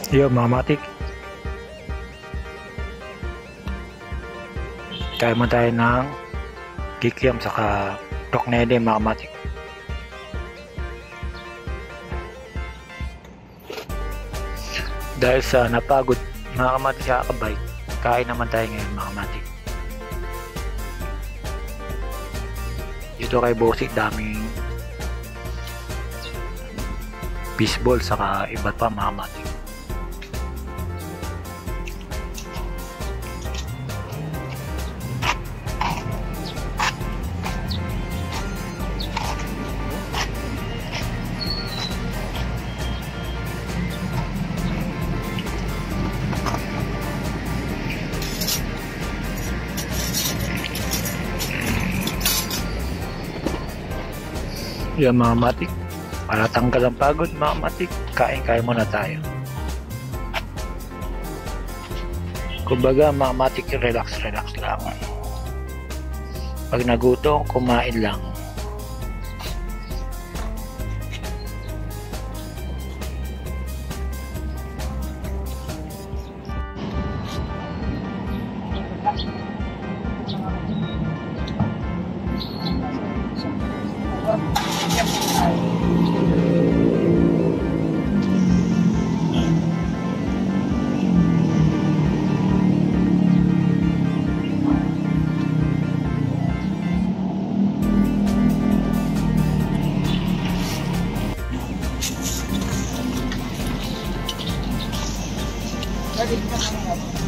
Yo mga matik, kaya mo tayo ng kikiam saka toknede mga matik. Dahil sa napagod mga kamatik sa kabike, kain naman tayo ngayon mga kamatik. Dito kay Bossik daming fishball saka iba pa mga kamatik. Yan mga matik, para tanggal ang pagod mga matik, kain muna tayo. Kumbaga mga matik, relax lang. Pag nagutom, kumain lang.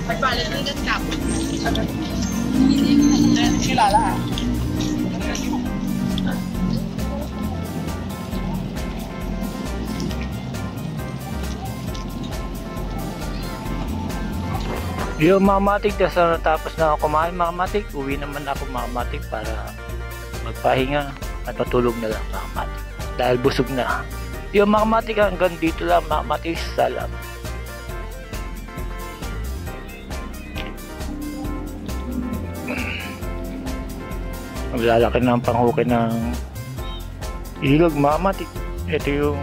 Pagbalik ng kapo. Hindi kilala. Yung mga matik, tapos na ako kumain mga matik, uwi naman ako mga matik para magpahinga at matulog na lang mga matik. Dahil busog na. Yung mga matik, hanggang dito lang mga matik, salam. Maglalaki ng panghuki ng ilog mga matik. Ito yung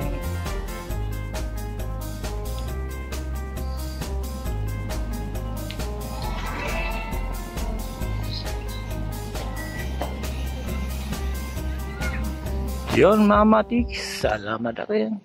yun mga matik, salamat na rin.